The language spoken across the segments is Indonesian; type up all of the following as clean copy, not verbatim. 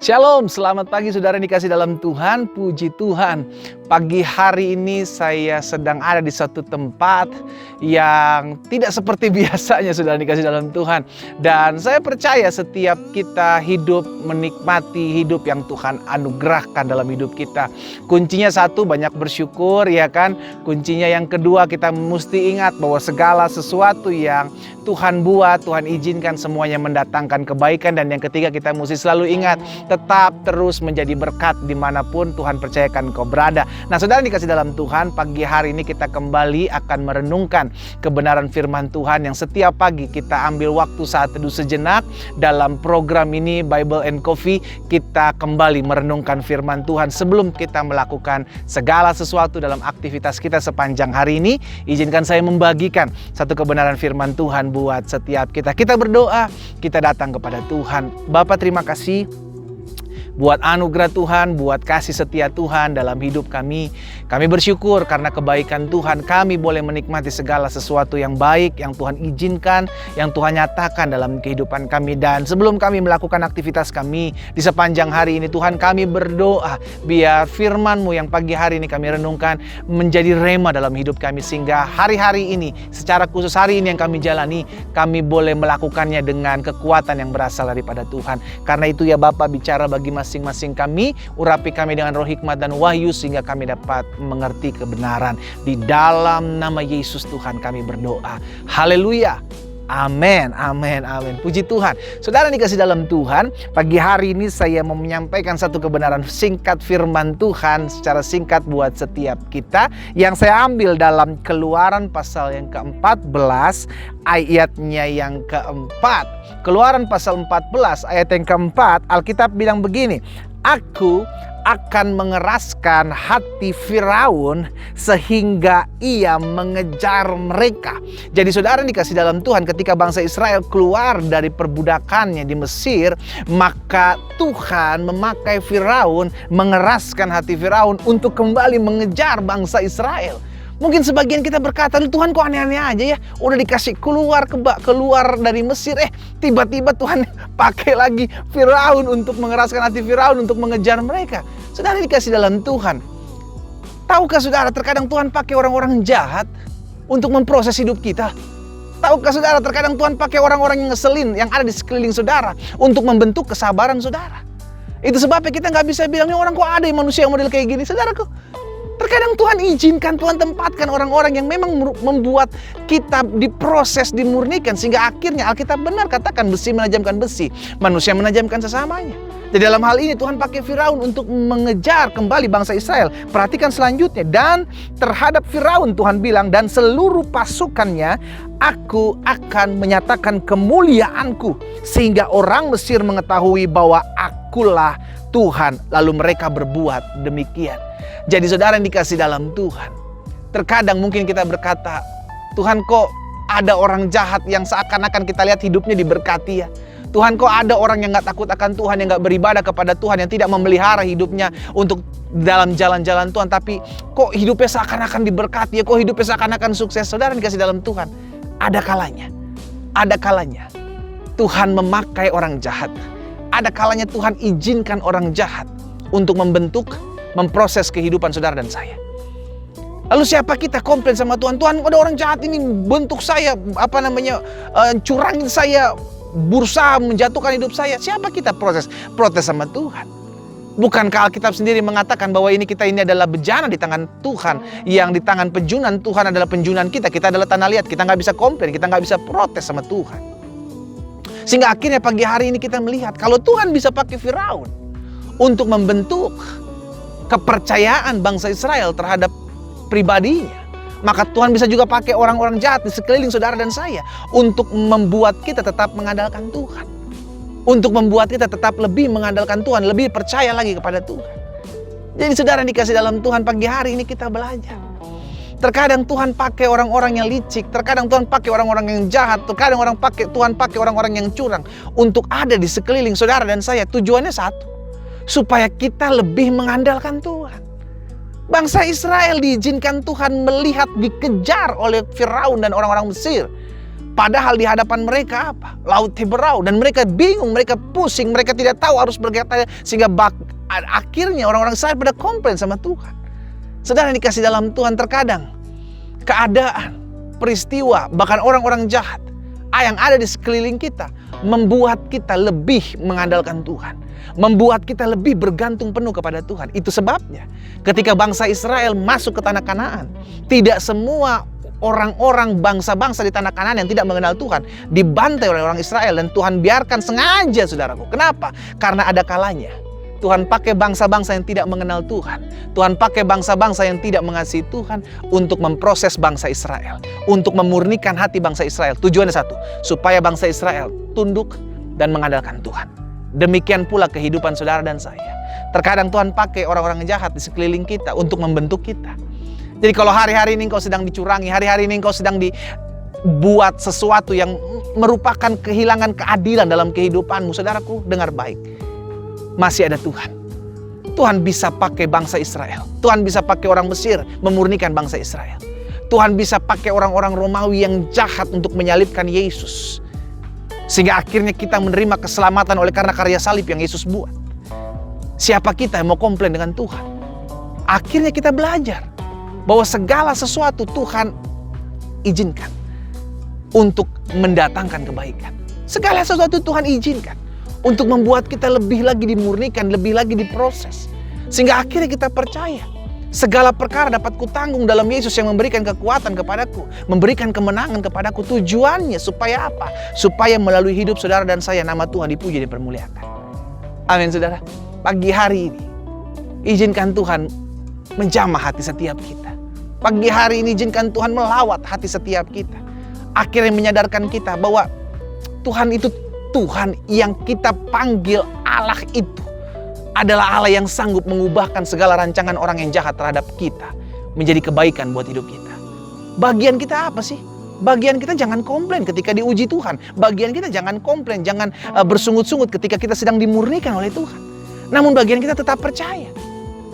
Shalom, selamat pagi saudara yang dikasih dalam Tuhan, puji Tuhan. Pagi hari ini saya sedang ada di satu tempat yang tidak seperti biasanya saudara yang dikasih dalam Tuhan. Dan saya percaya setiap kita hidup menikmati hidup yang Tuhan anugerahkan dalam hidup kita. Kuncinya satu, banyak bersyukur ya kan. Kuncinya yang kedua, kita mesti ingat bahwa segala sesuatu yang Tuhan buat, Tuhan izinkan semuanya mendatangkan kebaikan. Dan yang ketiga, kita mesti selalu ingat, tetap terus menjadi berkat dimanapun Tuhan percayakan kau berada. Nah saudara dikasih dalam Tuhan, pagi hari ini kita kembali akan merenungkan kebenaran firman Tuhan yang setiap pagi kita ambil waktu saat teduh sejenak. Dalam program ini Bible and Coffee, kita kembali merenungkan firman Tuhan sebelum kita melakukan segala sesuatu dalam aktivitas kita sepanjang hari ini. Izinkan saya membagikan satu kebenaran firman Tuhan buat setiap kita. Kita berdoa, kita datang kepada Tuhan. Bapa, terima kasih buat anugerah Tuhan, buat kasih setia Tuhan dalam hidup kami. Kami bersyukur karena kebaikan Tuhan, kami boleh menikmati segala sesuatu yang baik, yang Tuhan izinkan, yang Tuhan nyatakan dalam kehidupan kami. Dan sebelum kami melakukan aktivitas kami di sepanjang hari ini, Tuhan, kami berdoa biar firman-Mu yang pagi hari ini kami renungkan menjadi rema dalam hidup kami. Sehingga hari-hari ini, secara khusus hari ini yang kami jalani, kami boleh melakukannya dengan kekuatan yang berasal daripada Tuhan. Karena itu ya Bapa, bicara bagi masing-masing kami, urapi kami dengan roh hikmat dan wahyu sehingga kami dapat mengerti kebenaran. Di dalam nama Yesus Tuhan kami berdoa. Haleluya. Amin, amin, amin. Puji Tuhan. Saudara dikasih dalam Tuhan, pagi hari ini saya mau menyampaikan satu kebenaran singkat firman Tuhan secara singkat buat setiap kita yang saya ambil dalam Keluaran pasal yang ke-14 ayatnya yang keempat. Keluaran pasal 14 ayat yang keempat, Alkitab bilang begini, Aku akan mengeraskan hati Firaun sehingga ia mengejar mereka. Jadi saudara dikasih dalam Tuhan, ketika bangsa Israel keluar dari perbudakannya di Mesir, maka Tuhan memakai Firaun, mengeraskan hati Firaun untuk kembali mengejar bangsa Israel. Mungkin sebagian kita berkata, Tuhan kok aneh-aneh aja ya, udah dikasih keluar dari Mesir, tiba-tiba Tuhan pakai lagi Firaun untuk mengeraskan hati Firaun untuk mengejar mereka. Saudara dikasih dalam Tuhan, tahukah saudara terkadang Tuhan pakai orang-orang jahat untuk memproses hidup kita? Tahukah saudara terkadang Tuhan pakai orang-orang yang ngeselin yang ada di sekeliling saudara untuk membentuk kesabaran saudara? Itu sebabnya kita nggak bisa bilang, orang kok ada yang manusia model kayak gini. Saudaraku, terkadang Tuhan izinkan, Tuhan tempatkan orang-orang yang memang membuat kita diproses, dimurnikan. Sehingga akhirnya Alkitab benar katakan besi menajamkan besi, manusia menajamkan sesamanya. Jadi dalam hal ini Tuhan pakai Firaun untuk mengejar kembali bangsa Israel. Perhatikan selanjutnya, dan terhadap Firaun Tuhan bilang, dan seluruh pasukannya Aku akan menyatakan kemuliaanku sehingga orang Mesir mengetahui bahwa Akulah Tuhan. Lalu mereka berbuat demikian. Jadi saudara yang dikasih dalam Tuhan, terkadang mungkin kita berkata, Tuhan kok ada orang jahat yang seakan-akan kita lihat hidupnya diberkati ya. Tuhan kok ada orang yang gak takut akan Tuhan, yang gak beribadah kepada Tuhan, yang tidak memelihara hidupnya untuk dalam jalan-jalan Tuhan, tapi kok hidupnya seakan-akan diberkati ya, kok hidupnya seakan-akan sukses. Saudara yang dikasih dalam Tuhan, ada kalanya Tuhan memakai orang jahat. Ada kalanya Tuhan izinkan orang jahat untuk memproses kehidupan saudara dan saya. Lalu siapa kita komplain sama Tuhan? Tuhan, ada orang jahat ini bentuk saya, curangin saya, berusaha menjatuhkan hidup saya. Siapa kita protes sama Tuhan? Bukankah Alkitab sendiri mengatakan bahwa kita ini adalah bejana di tangan Tuhan, yang di tangan penjunan Tuhan adalah penjunan kita. Kita adalah tanah liat, kita nggak bisa komplain, kita nggak bisa protes sama Tuhan. Sehingga akhirnya pagi hari ini kita melihat kalau Tuhan bisa pakai Firaun untuk membentuk kepercayaan bangsa Israel terhadap pribadinya, maka Tuhan bisa juga pakai orang-orang jahat di sekeliling saudara dan saya untuk membuat kita tetap mengandalkan Tuhan, untuk membuat kita tetap lebih mengandalkan Tuhan, lebih percaya lagi kepada Tuhan. Jadi saudara yang dikasih dalam Tuhan, pagi hari ini kita belajar. Terkadang Tuhan pakai orang-orang yang licik, terkadang Tuhan pakai orang-orang yang jahat, terkadang Tuhan pakai orang-orang yang curang untuk ada di sekeliling saudara dan saya. Tujuannya satu, supaya kita lebih mengandalkan Tuhan. Bangsa Israel diizinkan Tuhan melihat dikejar oleh Firaun dan orang-orang Mesir. Padahal di hadapan mereka apa? Laut berau, dan mereka bingung, mereka pusing, mereka tidak tahu harus berkata, sehingga akhirnya orang-orang Israel pada komplain sama Tuhan. Saudara yang dikasih dalam Tuhan, terkadang keadaan, peristiwa, bahkan orang-orang jahat yang ada di sekeliling kita membuat kita lebih mengandalkan Tuhan, membuat kita lebih bergantung penuh kepada Tuhan. Itu sebabnya ketika bangsa Israel masuk ke tanah Kanaan, tidak semua orang-orang bangsa-bangsa di tanah Kanaan yang tidak mengenal Tuhan dibantai oleh orang Israel, dan Tuhan biarkan sengaja, saudaraku. Kenapa? Karena ada kalanya Tuhan pakai bangsa-bangsa yang tidak mengenal Tuhan. Tuhan pakai bangsa-bangsa yang tidak mengasihi Tuhan untuk memproses bangsa Israel, untuk memurnikan hati bangsa Israel. Tujuannya satu, supaya bangsa Israel tunduk dan mengandalkan Tuhan. Demikian pula kehidupan saudara dan saya. Terkadang Tuhan pakai orang-orang jahat di sekeliling kita untuk membentuk kita. Jadi kalau hari-hari ini engkau sedang dicurangi, hari-hari ini engkau sedang dibuat sesuatu yang merupakan kehilangan keadilan dalam kehidupanmu, saudaraku, dengar baik. Masih ada Tuhan. Tuhan bisa pakai bangsa Israel. Tuhan bisa pakai orang Mesir memurnikan bangsa Israel. Tuhan bisa pakai orang-orang Romawi yang jahat untuk menyalibkan Yesus, sehingga akhirnya kita menerima keselamatan oleh karena karya salib yang Yesus buat. Siapa kita yang mau komplain dengan Tuhan? Akhirnya kita belajar bahwa segala sesuatu Tuhan izinkan untuk mendatangkan kebaikan. Segala sesuatu Tuhan izinkan untuk membuat kita lebih lagi dimurnikan, lebih lagi diproses. Sehingga akhirnya kita percaya segala perkara dapat kutanggung dalam Yesus yang memberikan kekuatan kepadaku, memberikan kemenangan kepadaku. Tujuannya supaya apa? Supaya melalui hidup saudara dan saya nama Tuhan dipuji dan dipermuliakan. Amin, saudara. Pagi hari ini izinkan Tuhan menjamah hati setiap kita. Pagi hari ini izinkan Tuhan melawat hati setiap kita. Akhirnya menyadarkan kita bahwa Tuhan itu Tuhan yang kita panggil Allah itu adalah Allah yang sanggup mengubahkan segala rancangan orang yang jahat terhadap kita menjadi kebaikan buat hidup kita. Bagian kita apa sih? Bagian kita jangan komplain ketika diuji Tuhan. Bagian kita jangan komplain, jangan bersungut-sungut ketika kita sedang dimurnikan oleh Tuhan. Namun bagian kita tetap percaya.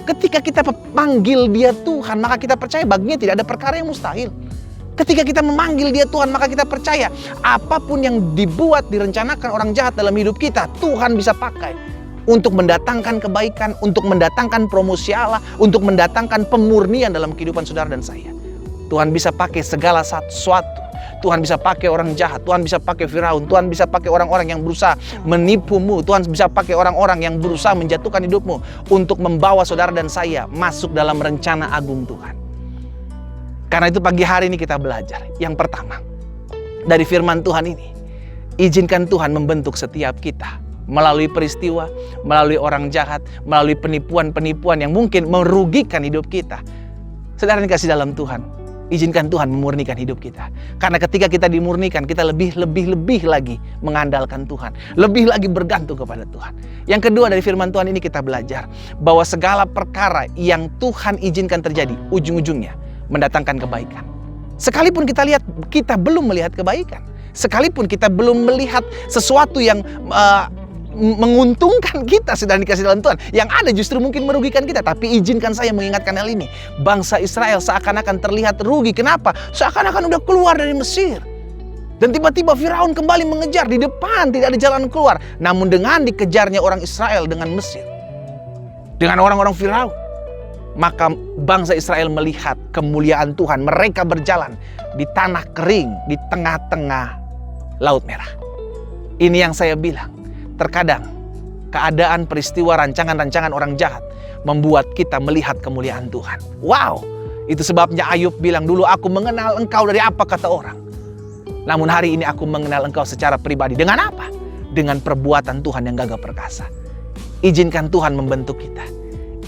Ketika kita panggil dia Tuhan, maka kita percaya baginya tidak ada perkara yang mustahil. Ketika kita memanggil dia Tuhan, maka kita percaya apapun yang dibuat, direncanakan orang jahat dalam hidup kita, Tuhan bisa pakai untuk mendatangkan kebaikan, untuk mendatangkan promosi Allah, untuk mendatangkan pemurnian dalam kehidupan saudara dan saya. Tuhan bisa pakai segala sesuatu. Tuhan bisa pakai orang jahat, Tuhan bisa pakai Firaun, Tuhan bisa pakai orang-orang yang berusaha menipumu, Tuhan bisa pakai orang-orang yang berusaha menjatuhkan hidupmu untuk membawa saudara dan saya masuk dalam rencana agung Tuhan. Karena itu pagi hari ini kita belajar. Yang pertama, dari firman Tuhan ini, izinkan Tuhan membentuk setiap kita melalui peristiwa, melalui orang jahat, melalui penipuan-penipuan yang mungkin merugikan hidup kita. Saudara yang dikasih dalam Tuhan, izinkan Tuhan memurnikan hidup kita. Karena ketika kita dimurnikan, kita lebih lagi mengandalkan Tuhan, lebih lagi bergantung kepada Tuhan. Yang kedua, dari firman Tuhan ini kita belajar bahwa segala perkara yang Tuhan izinkan terjadi, ujung-ujungnya mendatangkan kebaikan. Sekalipun kita lihat, kita belum melihat kebaikan. Sekalipun kita belum melihat sesuatu yang menguntungkan kita sedang dikasih dalam Tuhan, yang ada justru mungkin merugikan kita. Tapi izinkan saya mengingatkan hal ini. Bangsa Israel seakan-akan terlihat rugi. Kenapa? Seakan-akan udah keluar dari Mesir, dan tiba-tiba Firaun kembali mengejar. Di depan tidak ada jalan keluar. Namun dengan dikejarnya orang Israel dengan Mesir, dengan orang-orang Firaun, maka bangsa Israel melihat kemuliaan Tuhan. Mereka berjalan di tanah kering, di tengah-tengah Laut Merah. Ini yang saya bilang. Terkadang keadaan, peristiwa, rancangan-rancangan orang jahat membuat kita melihat kemuliaan Tuhan. Wow, itu sebabnya Ayub bilang, dulu aku mengenal engkau dari apa kata orang. Namun hari ini aku mengenal engkau secara pribadi. Dengan apa? Dengan perbuatan Tuhan yang gagah perkasa. Izinkan Tuhan membentuk kita.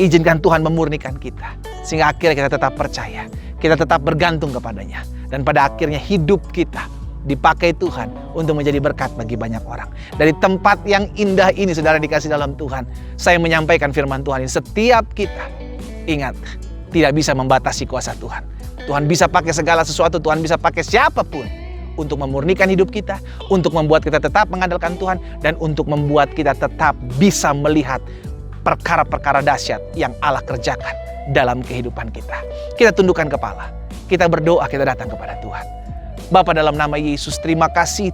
Izinkan Tuhan memurnikan kita. Sehingga akhirnya kita tetap percaya. Kita tetap bergantung kepadanya. Dan pada akhirnya hidup kita dipakai Tuhan untuk menjadi berkat bagi banyak orang. Dari tempat yang indah ini, saudara dikasih dalam Tuhan, saya menyampaikan firman Tuhan ini. Setiap kita, ingat, tidak bisa membatasi kuasa Tuhan. Tuhan bisa pakai segala sesuatu, Tuhan bisa pakai siapapun untuk memurnikan hidup kita, untuk membuat kita tetap mengandalkan Tuhan, dan untuk membuat kita tetap bisa melihat perkara-perkara dahsyat yang Allah kerjakan dalam kehidupan kita. Kita tundukkan kepala, kita berdoa, kita datang kepada Tuhan. Bapa, dalam nama Yesus, terima kasih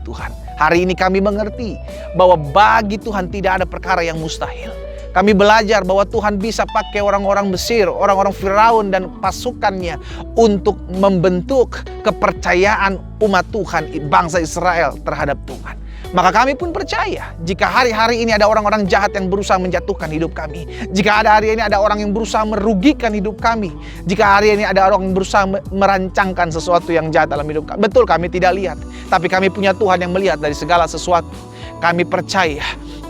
Tuhan. Hari ini kami mengerti bahwa bagi Tuhan tidak ada perkara yang mustahil. Kami belajar bahwa Tuhan bisa pakai orang-orang Mesir, orang-orang Firaun dan pasukannya untuk membentuk kepercayaan umat Tuhan, bangsa Israel terhadap Tuhan. Maka kami pun percaya jika hari-hari ini ada orang-orang jahat yang berusaha menjatuhkan hidup kami, jika hari ini ada orang yang berusaha merugikan hidup kami, jika hari ini ada orang yang berusaha merancangkan sesuatu yang jahat dalam hidup kami, betul kami tidak lihat, tapi kami punya Tuhan yang melihat dari segala sesuatu. Kami percaya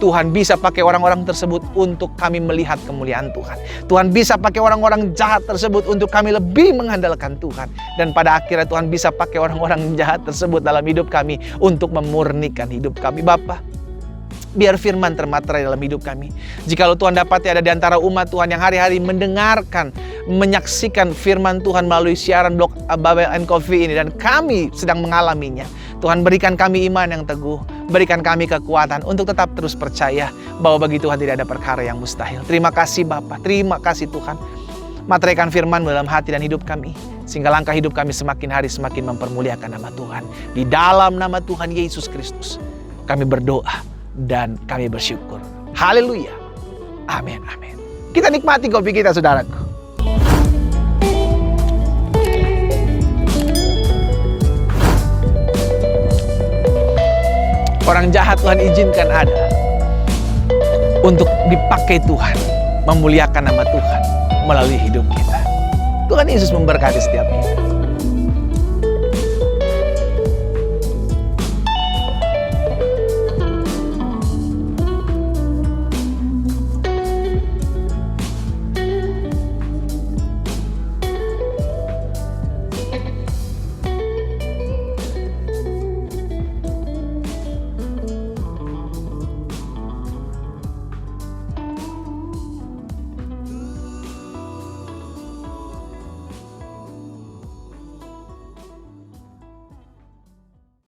Tuhan bisa pakai orang-orang tersebut untuk kami melihat kemuliaan Tuhan. Tuhan bisa pakai orang-orang jahat tersebut untuk kami lebih mengandalkan Tuhan. Dan pada akhirnya Tuhan bisa pakai orang-orang jahat tersebut dalam hidup kami untuk memurnikan hidup kami. Bapa, biar firman termaterai dalam hidup kami. Jikalau Tuhan dapati ada di antara umat Tuhan yang hari-hari mendengarkan, menyaksikan firman Tuhan melalui siaran blog Babel and Coffee ini dan kami sedang mengalaminya, Tuhan berikan kami iman yang teguh, berikan kami kekuatan untuk tetap terus percaya bahwa bagi Tuhan tidak ada perkara yang mustahil. Terima kasih Bapa, terima kasih Tuhan. Materaikan firman dalam hati dan hidup kami, sehingga langkah hidup kami semakin hari semakin mempermuliakan nama Tuhan. Di dalam nama Tuhan Yesus Kristus, kami berdoa dan kami bersyukur. Haleluya. Amin, amin. Kita nikmati kopi kita, saudaraku. Orang jahat Tuhan izinkan ada untuk dipakai Tuhan, memuliakan nama Tuhan melalui hidup kita. Tuhan Yesus memberkati setiap kita.